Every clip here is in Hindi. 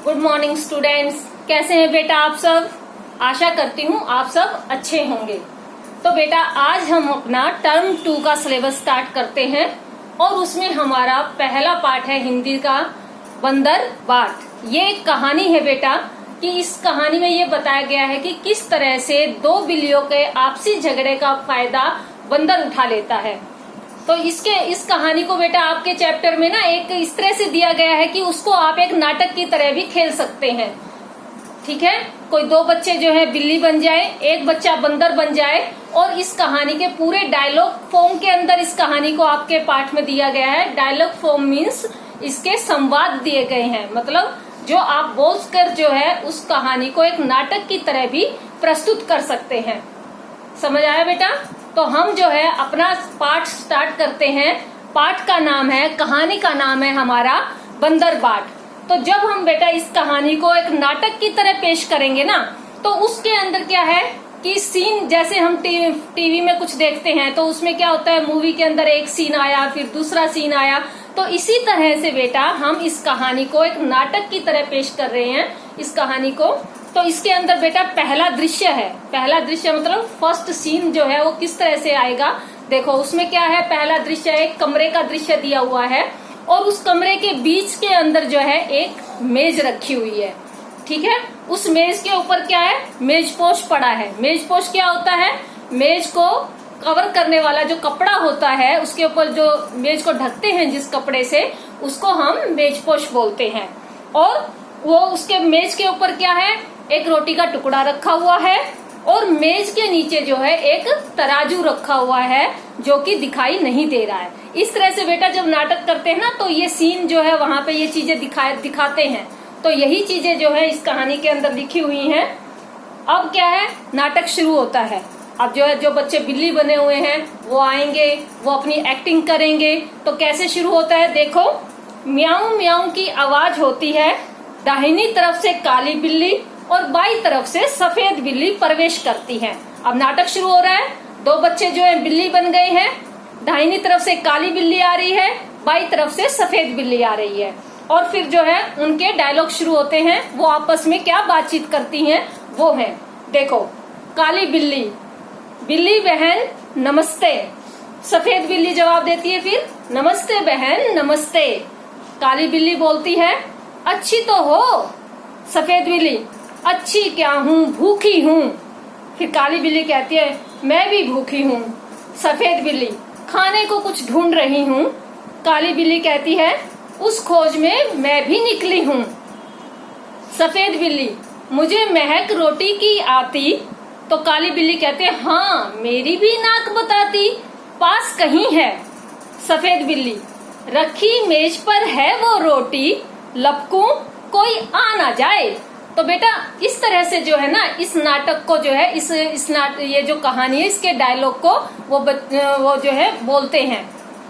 गुड मॉर्निंग स्टूडेंट्स, कैसे हैं बेटा आप सब। आशा करती हूँ आप सब अच्छे होंगे। तो बेटा आज हम अपना टर्म 2 का सिलेबस स्टार्ट करते हैं और उसमें हमारा पहला पार्ट है हिंदी का बंदर बाट। ये एक कहानी है बेटा कि इस कहानी में ये बताया गया है कि किस तरह से दो बिल्लियों के आपसी झगड़े का फायदा बंदर उठा लेता है। तो इस कहानी को बेटा आपके चैप्टर में ना एक इस तरह से दिया गया है कि उसको आप एक नाटक की तरह भी खेल सकते हैं। ठीक है, कोई दो बच्चे जो है बिल्ली बन जाए, एक बच्चा बंदर बन जाए और इस कहानी के पूरे डायलॉग फॉर्म के अंदर इस कहानी को आपके पाठ में दिया गया है। डायलॉग फॉर्म मीन्स इसके संवाद दिए गए हैं, मतलब जो आप बोलकर जो है उस कहानी को एक नाटक की तरह भी प्रस्तुत कर सकते हैं। समझ आया बेटा। तो हम जो है अपना पाठ स्टार्ट करते हैं। पाठ का नाम है, कहानी का नाम है हमारा बंदर बाट। तो जब हम बेटा इस कहानी को एक नाटक की तरह पेश करेंगे ना, तो उसके अंदर क्या है कि सीन, जैसे हम टीवी में कुछ देखते हैं तो उसमें क्या होता है, मूवी के अंदर एक सीन आया फिर दूसरा सीन आया, तो इसी तरह से बेटा हम इस कहानी को एक नाटक की तरह पेश कर रहे हैं इस कहानी को। तो इसके अंदर बेटा पहला दृश्य है, पहला दृश्य मतलब फर्स्ट सीन जो है वो किस तरह से आएगा। देखो उसमें क्या है, पहला दृश्य एक कमरे का दृश्य दिया हुआ है और उस कमरे के बीच के अंदर जो है एक मेज रखी हुई है। ठीक है, उस मेज के ऊपर क्या है, मेजपोश पड़ा है। मेजपोश क्या होता है, मेज को कवर करने वाला जो कपड़ा होता है, उसके ऊपर जो मेज को ढकते हैं जिस कपड़े से, उसको हम मेजपोश बोलते हैं। और वो उसके मेज के ऊपर क्या है, एक रोटी का टुकड़ा रखा हुआ है और मेज के नीचे जो है एक तराजू रखा हुआ है जो कि दिखाई नहीं दे रहा है। इस तरह से बेटा जब नाटक करते हैं ना तो ये सीन जो है वहां पे ये चीजें दिखाते हैं। तो यही चीजें जो है इस कहानी के अंदर लिखी हुई हैं। अब क्या है, नाटक शुरू होता है। अब जो है जो बच्चे बिल्ली बने हुए हैं वो आएंगे, वो अपनी एक्टिंग करेंगे। तो कैसे शुरू होता है, देखो म्याऊं म्याऊं की आवाज होती है। दाहिनी तरफ से काली बिल्ली और बाई तरफ से सफेद बिल्ली प्रवेश करती है। अब नाटक शुरू हो रहा है, दो बच्चे जो है बिल्ली बन गए हैं। दाहिनी तरफ से काली बिल्ली आ रही है, बाई तरफ से सफेद बिल्ली आ रही है। और फिर जो है उनके डायलॉग शुरू होते हैं। वो आपस में क्या बातचीत करती हैं वो है, देखो काली बिल्ली, बिल्ली बहन नमस्ते। सफेद बिल्ली जवाब देती है फिर, नमस्ते बहन नमस्ते। काली बिल्ली बोलती है, अच्छी तो हो। सफेद बिल्ली, अच्छी क्या हूँ, भूखी हूँ। फिर काली बिल्ली कहती है, मैं भी भूखी हूँ। सफेद बिल्ली, खाने को कुछ ढूंढ रही हूँ। काली बिल्ली कहती है, उस खोज में मैं भी निकली हूँ। सफेद बिल्ली, मुझे महक रोटी की आती। तो काली बिल्ली कहती है, हाँ मेरी भी नाक बताती, पास कहीं है। सफेद बिल्ली, रखी मेज पर है वो रोटी, लपकूं कोई आ ना जाए। तो बेटा इस तरह से जो है ना इस नाटक को जो है ये जो कहानी है इसके डायलॉग को वो जो है बोलते हैं।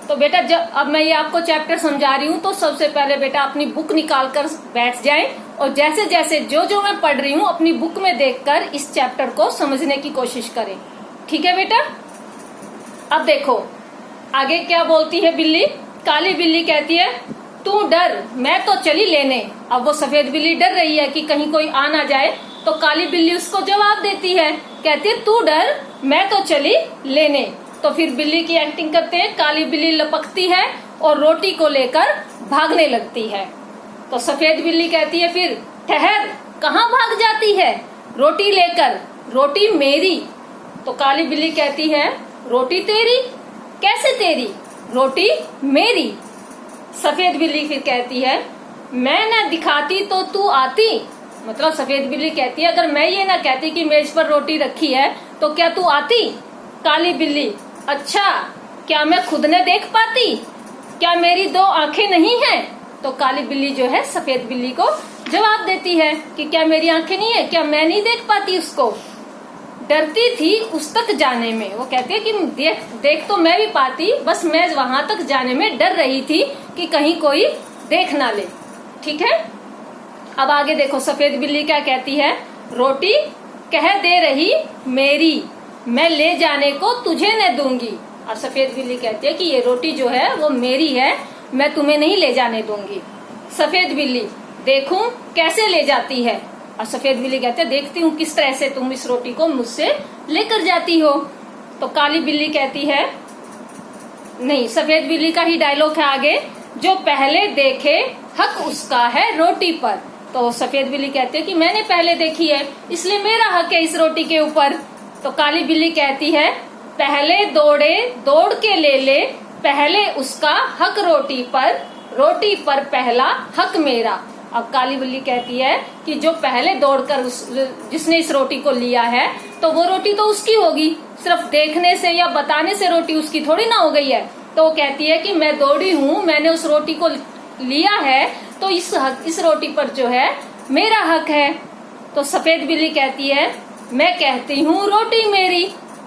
तो बेटा जब अब मैं ये आपको चैप्टर समझा रही हूँ तो सबसे पहले बेटा अपनी बुक निकाल कर बैठ जाएं और जैसे जैसे जो मैं पढ़ रही हूँ अपनी बुक में देखकर इस चैप्टर को समझने की कोशिश करें। ठीक है बेटा। अब देखो आगे क्या बोलती है बिल्ली। काली बिल्ली कहती है, तू डर मैं तो चली लेने। अब वो सफेद बिल्ली डर रही है कि कहीं कोई आ ना जाए, तो काली बिल्ली उसको जवाब देती है, कहती है तू डर मैं तो चली लेने। तो फिर बिल्ली की एक्टिंग करते हैं। काली बिल्ली लपकती है और रोटी को लेकर भागने लगती है। तो सफेद बिल्ली कहती है फिर, ठहर कहाँ भाग जाती है, रोटी लेकर, रोटी मेरी। तो काली बिल्ली कहती है, रोटी तेरी, कैसे तेरी, रोटी मेरी। सफेद बिल्ली फिर कहती है, मैं न दिखाती तो तू आती। मतलब सफेद बिल्ली कहती है, अगर मैं ये ना कहती कि मेज पर रोटी रखी है तो क्या तू आती। काली बिल्ली, अच्छा क्या मैं खुद न देख पाती, क्या मेरी दो आंखें नहीं हैं। तो काली बिल्ली जो है सफेद बिल्ली को जवाब देती है कि क्या मेरी आंखें नहीं है, क्या मैं नहीं देख पाती उसको। डरती थी उस तक जाने में। वो कहती है कि देख तो मैं भी पाती, बस मैं वहां तक जाने में डर रही थी कि कहीं कोई देख ना ले। ठीक है। अब आगे देखो सफेद बिल्ली क्या कहती है, रोटी कह दे रही मेरी, मैं ले जाने को तुझे न दूंगी। और सफेद बिल्ली कहती है कि ये रोटी जो है वो मेरी है, मैं तुम्हें नहीं ले जाने दूंगी। सफेद बिल्ली, देखूं कैसे ले जाती है। और सफेद बिल्ली कहती है देखती हूँ किस तरह से तुम इस रोटी को मुझसे लेकर जाती हो। तो काली बिल्ली कहती है, नहीं, सफेद बिल्ली का ही डायलॉग है आगे, जो पहले देखे हक उसका है रोटी पर। तो सफेद बिल्ली कहती है कि मैंने पहले देखी है इसलिए मेरा हक है इस रोटी के ऊपर। तो काली बिल्ली कहती है, पहले दौड़े दौड़ के ले पहले उसका हक रोटी पर पहला हक मेरा। अब काली बिल्ली कहती है कि जो पहले दौड़कर जिसने इस रोटी को लिया है तो वो रोटी तो उसकी होगी, सिर्फ देखने से या बताने से रोटी उसकी थोड़ी ना हो गई है। तो वो कहती है कि मैं दौड़ी हूँ, मैंने उस रोटी को लिया है, तो इस रोटी पर जो है मेरा हक है। तो सफेद बिल्ली कहती है, मैं कहती हूँ रोटी मेरी।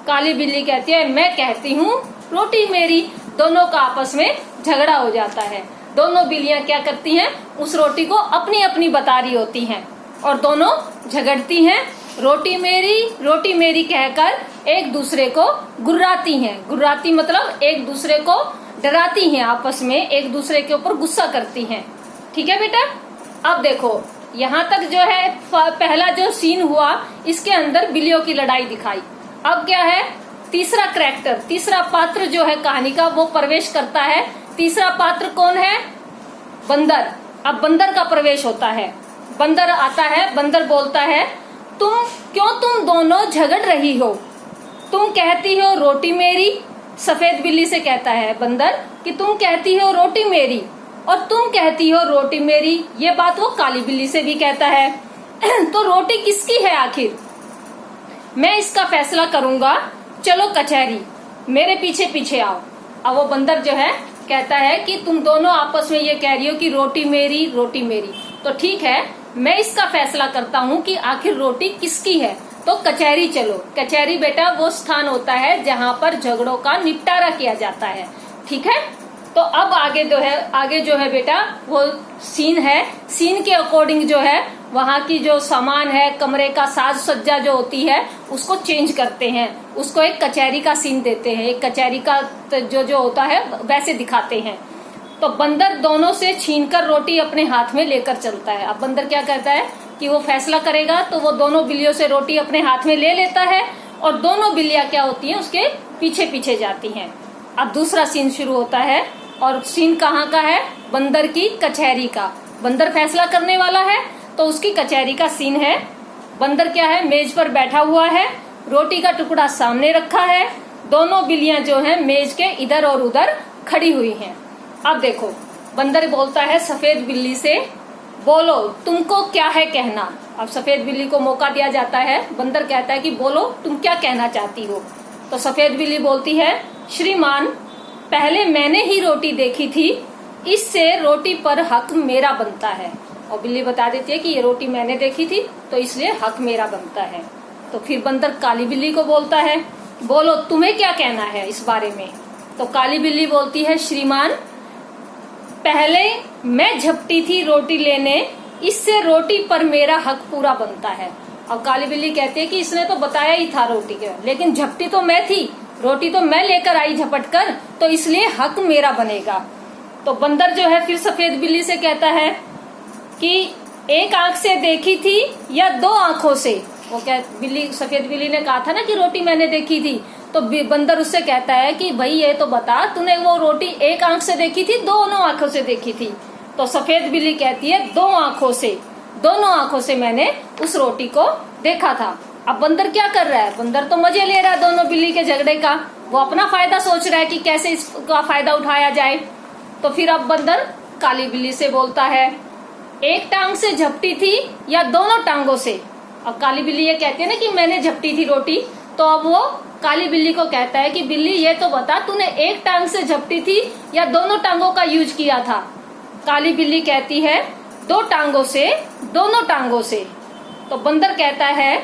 काली बिल्ली कहती है, मैं कहती हूँ रोटी मेरी। दोनों का आपस में झगड़ा हो जाता है। दोनों बिल्लियां क्या करती हैं, उस रोटी को अपनी अपनी बता रही होती हैं और दोनों झगड़ती हैं। रोटी मेरी कहकर एक दूसरे को गुर्राती हैं। गुर्राती मतलब एक दूसरे को डराती हैं, आपस में एक दूसरे के ऊपर गुस्सा करती हैं। ठीक है बेटा, अब देखो यहाँ तक जो है पहला जो सीन हुआ इसके अंदर बिल्लियों की लड़ाई दिखाई। अब क्या है, तीसरा कैरेक्टर, तीसरा पात्र जो है कहानी का वो प्रवेश करता है। तीसरा पात्र कौन है, बंदर। अब बंदर का प्रवेश होता है। बंदर आता है, बंदर बोलता है, तुम दोनों झगड़ रही हो, तुम कहती हो रोटी मेरी। सफेद बिल्ली से कहता है बंदर कि तुम कहती हो रोटी मेरी और तुम कहती हो रोटी मेरी। ये बात वो काली बिल्ली से भी कहता है। तो रोटी किसकी है आखिर, मैं इसका फैसला करूंगा, चलो कचहरी, मेरे पीछे पीछे आओ। अब वो बंदर जो है कहता है कि तुम दोनों आपस में ये कह रही हो कि रोटी मेरी, तो ठीक है, मैं इसका फैसला करता हूँ कि आखिर रोटी किसकी है। तो कचहरी चलो। कचहरी बेटा वो स्थान होता है जहाँ पर झगड़ों का निपटारा किया जाता है। ठीक है, तो अब आगे जो है बेटा वो सीन है। सीन के अकॉर्डिंग जो है वहाँ की जो सामान है, कमरे का साज सज्जा जो होती है उसको चेंज करते हैं, उसको एक कचहरी का सीन देते हैं, एक कचहरी का जो होता है वैसे दिखाते हैं। तो बंदर दोनों से छीनकर रोटी अपने हाथ में लेकर चलता है। अब बंदर क्या करता है कि वो फैसला करेगा, तो वो दोनों बिल्लियों से रोटी अपने हाथ में ले लेता है और दोनों बिल्लियां क्या होती हैं, उसके पीछे पीछे जाती हैं। अब दूसरा सीन शुरू होता है और सीन कहाँ का है, बंदर की कचहरी का। बंदर फैसला करने वाला है तो उसकी कचहरी का सीन है। बंदर क्या है, मेज पर बैठा हुआ है, रोटी का टुकड़ा सामने रखा है, दोनों बिल्लियां जो हैं मेज के इधर और उधर खड़ी हुई हैं। अब देखो बंदर बोलता है सफेद बिल्ली से, बोलो तुमको क्या है कहना। अब सफेद बिल्ली को मौका दिया जाता है। बंदर कहता है कि बोलो तुम क्या कहना चाहती हो। तो सफेद बिल्ली बोलती है, श्रीमान पहले मैंने ही रोटी देखी थी, इससे रोटी पर हक मेरा बनता है। और बिल्ली बता देती है कि ये रोटी मैंने देखी थी तो इसलिए हक मेरा बनता है। तो फिर बंदर काली बिल्ली को बोलता है, बोलो तुम्हें क्या कहना है इस बारे में। तो काली बिल्ली बोलती है, श्रीमान पहले मैं झपटी थी रोटी लेने, इससे रोटी पर मेरा हक पूरा बनता है। अब काली बिल्ली कहती है कि इसने तो बताया ही था रोटी के, लेकिन झपटी तो मैं थी, रोटी तो मैं लेकर आई झपट कर, तो इसलिए हक मेरा बनेगा। तो बंदर जो है फिर सफेद बिल्ली से कहता है कि एक आंख से देखी थी या दो आंखों से। वो क्या, सफेद बिल्ली ने कहा था ना कि रोटी मैंने देखी थी, तो बंदर उससे कहता है कि भाई ये तो बता, तूने वो रोटी एक आंख से देखी थी, दोनों आंखों से देखी थी। तो सफेद बिल्ली कहती है दोनों आंखों से मैंने उस रोटी को देखा था। अब बंदर क्या कर रहा है, बंदर तो मजे ले रहा है दोनों बिल्ली के झगड़े का, वो अपना फायदा सोच रहा है कि कैसे इसका फायदा उठाया जाए। तो फिर अब बंदर काली बिल्ली से बोलता है, एक टांग से झपटी थी या दोनों टांगों से। अब काली बिल्ली ये कहती है ना कि मैंने झपटी थी रोटी, तो अब वो काली बिल्ली को कहता है कि बिल्ली ये तो बता, तूने एक टांग से झपटी थी या दोनों टांगों का यूज किया था। काली बिल्ली कहती है दो टांगों से, दोनों टांगों से। तो बंदर कहता है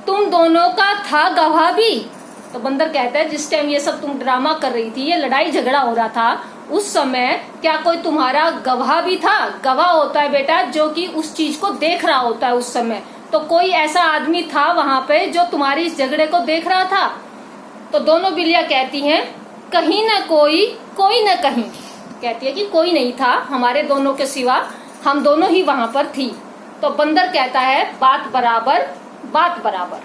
तुम दोनों का था गवाह भी। तो बंदर कहता है जिस टाइम ये सब तुम ड्रामा कर रही थी, ये लड़ाई झगड़ा हो रहा था, उस समय क्या कोई तुम्हारा गवाह भी था। गवाह होता है बेटा जो कि उस चीज को देख रहा होता है उस समय। तो कोई ऐसा आदमी था वहां पे जो तुम्हारी इस झगड़े को देख रहा था। तो दोनों बिल्लियां कहती हैं कहीं न कोई न कहीं। कहती है कि कोई नहीं था हमारे दोनों के सिवा, हम दोनों ही वहां पर थी। तो बंदर कहता है बात बराबर बात बराबर,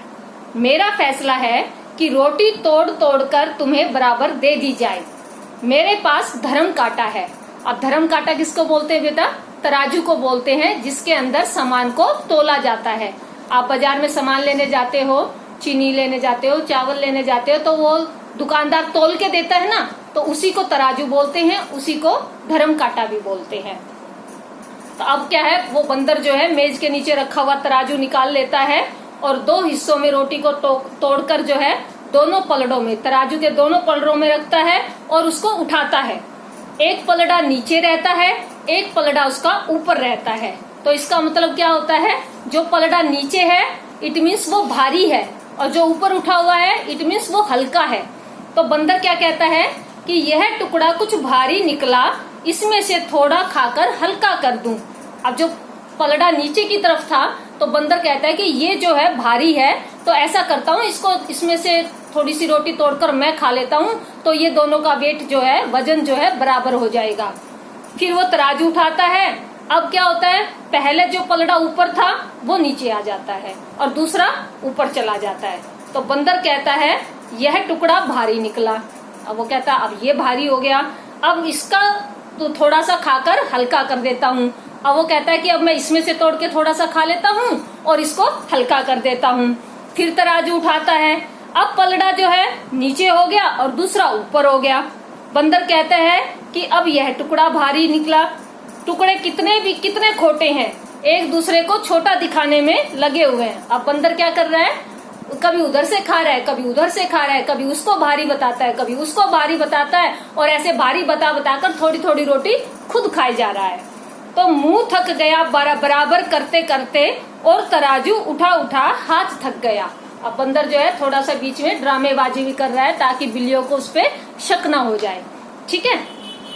मेरा फैसला है कि रोटी तोड़ तोड़ कर तुम्हें बराबर दे दी जाए। मेरे पास धर्म कांटा है। अब धर्म कांटा किसको बोलते हैं बेटा? तराजू को बोलते हैं, जिसके अंदर सामान को तोला जाता है। आप बाजार में सामान लेने जाते हो, चीनी लेने जाते हो, चावल लेने जाते हो, तो वो दुकानदार तोल के देता है ना, तो उसी को तराजू बोलते हैं, उसी को धर्म कांटा भी बोलते हैं। तो अब क्या है, वो बंदर जो है मेज के नीचे रखा हुआ तराजू निकाल लेता है और दो हिस्सों में रोटी को तोड़कर जो है दोनों पलड़ों में, तराजू के दोनों पलड़ों में रखता है और उसको उठाता है। एक पलड़ा नीचे रहता है, एक पलड़ा उसका ऊपर रहता है। तो इसका मतलब क्या होता है, जो पलड़ा नीचे है इट मीन्स वो भारी है, और जो ऊपर उठा हुआ है इट मीन्स वो हल्का है। तो बंदर क्या कहता है कि यह टुकड़ा कुछ भारी निकला, इसमें से थोड़ा खाकर हल्का कर दूं। अब जो पलड़ा नीचे की तरफ था, तो बंदर कहता है कि ये जो है भारी है, तो ऐसा करता हूँ, इसको इसमें से थोड़ी सी रोटी तोड़कर मैं खा लेता हूँ, तो ये दोनों का वेट जो है, वजन जो है बराबर हो जाएगा। फिर वो तराजू उठाता है। अब क्या होता है, पहले जो पलड़ा ऊपर था वो नीचे आ जाता है और दूसरा ऊपर चला जाता है। तो बंदर कहता है यह टुकड़ा भारी निकला। अब वो कहता है अब ये भारी हो गया, अब इसका तो थोड़ा सा खाकर हल्का कर देता हूँ। अब वो कहता है कि अब मैं इसमें से तोड़ के थोड़ा सा खा लेता हूँ और इसको हल्का कर देता हूँ। फिर तराजू उठाता है। अब पलड़ा जो है नीचे हो गया और दूसरा ऊपर हो गया। बंदर कहता है कि अब यह टुकड़ा भारी निकला। टुकड़े कितने खोटे हैं, एक दूसरे को छोटा दिखाने में लगे हुए हैं। अब बंदर क्या कर रहा है, कभी उधर से खा रहा है, कभी उधर से खा रहा है, कभी उसको भारी बताता है, कभी उसको भारी बताता है, और ऐसे भारी बता बताकर थोड़ी थोड़ी रोटी खुद खाई जा रहा है। तो मुंह थक गया बराबर करते करते, और तराजू उठा उठा हाथ थक गया। अब बंदर जो है थोड़ा सा बीच में ड्रामेबाजी भी कर रहा है, ताकि बिल्लियों को उस पर शक ना हो जाए। ठीक है,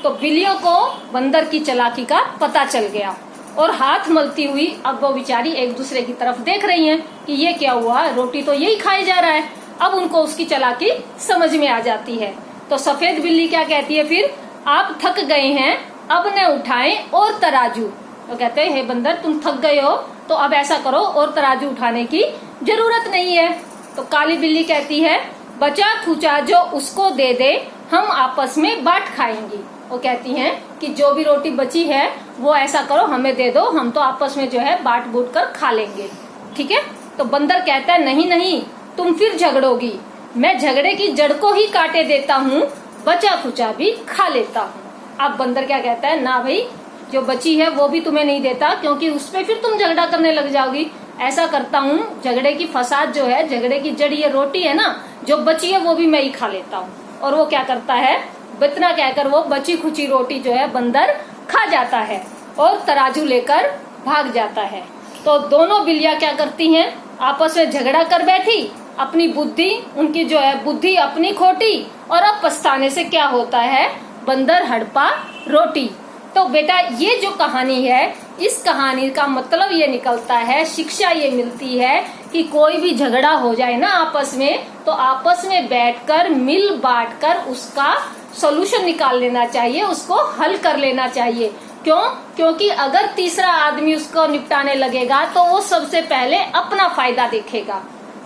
तो बिल्लियों को बंदर की चालाकी का पता चल गया, और हाथ मलती हुई अब वो बेचारी एक दूसरे की तरफ देख रही हैं कि ये क्या हुआ, रोटी तो यही खाई जा रहा है। अब उनको उसकी चालाकी समझ में आ जाती है। तो सफेद बिल्ली क्या कहती है फिर, आप थक गए हैं, अब न उठाएं और तराजू। तो कहते हैं हे बंदर, तुम थक गए हो तो अब ऐसा करो, और तराजू उठाने की जरूरत नहीं है। तो काली बिल्ली कहती है बचा खुचा जो उसको दे दे, हम आपस में बांट खाएंगी। वो कहती हैं कि जो भी रोटी बची है वो ऐसा करो, हमें दे दो, हम तो आपस में जो है बांट बूट कर खा लेंगे। ठीक है। तो बंदर कहता है नहीं नहीं, तुम फिर झगड़ोगी, मैं झगड़े की जड़ को ही काटे देता हूँ, बचा खुचा भी खा लेता हूँ। अब बंदर क्या कहता है, ना भाई, जो बची है वो भी तुम्हें नहीं देता, क्योंकि उस पर फिर तुम झगड़ा करने लग जाओगी। ऐसा करता हूँ, झगड़े की फसाद जो है, झगड़े की जड़ ये रोटी है ना, जो बची है वो भी मैं ही खा लेता हूँ। और वो क्या करता है, इतना कहकर वो बची खुची रोटी जो है बंदर खा जाता है और तराजू लेकर भाग जाता है। तो दोनों बिल्लियां क्या करती हैं, आपस में झगड़ा कर बैठी, अपनी बुद्धि, उनकी जो है बुद्धि अपनी खोटी, और अब पछताने से क्या होता है, बंदर हड़पा रोटी। तो बेटा ये जो कहानी है, इस कहानी का मतलब ये निकलता है, शिक्षा ये मिलती है कि कोई भी झगड़ा हो जाए ना आपस में, तो आपस में बैठकर मिल बांट कर उसका सॉल्यूशन निकाल लेना चाहिए, उसको हल कर लेना चाहिए। क्यों? क्योंकि अगर तीसरा आदमी उसको निपटाने लगेगा तो वो सबसे पहले अपना फायदा देखेगा।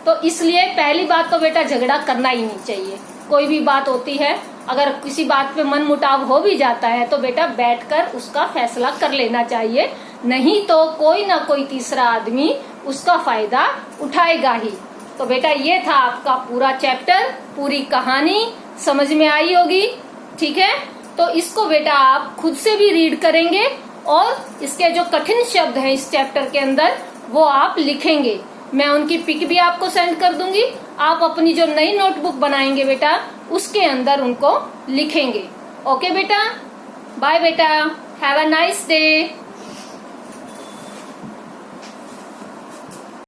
तो इसलिए पहली बात तो बेटा झगड़ा करना ही नहीं चाहिए। कोई भी बात होती है, अगर किसी बात पे मन मुटाव हो भी जाता है तो बेटा बैठकर उसका फैसला कर लेना चाहिए, नहीं तो कोई ना कोई तीसरा आदमी उसका फायदा उठाएगा ही। तो बेटा ये था आपका पूरा चैप्टर, पूरी कहानी समझ में आई होगी। ठीक है, तो इसको बेटा आप खुद से भी रीड करेंगे, और इसके जो कठिन शब्द हैं इस चैप्टर के अंदर वो आप लिखेंगे। मैं उनकी पिक भी आपको सेंड कर दूंगी, आप अपनी जो नई नोटबुक बनाएंगे बेटा उसके अंदर उनको लिखेंगे। ओके बेटा, बाय बेटा, हैव अ नाइस डे।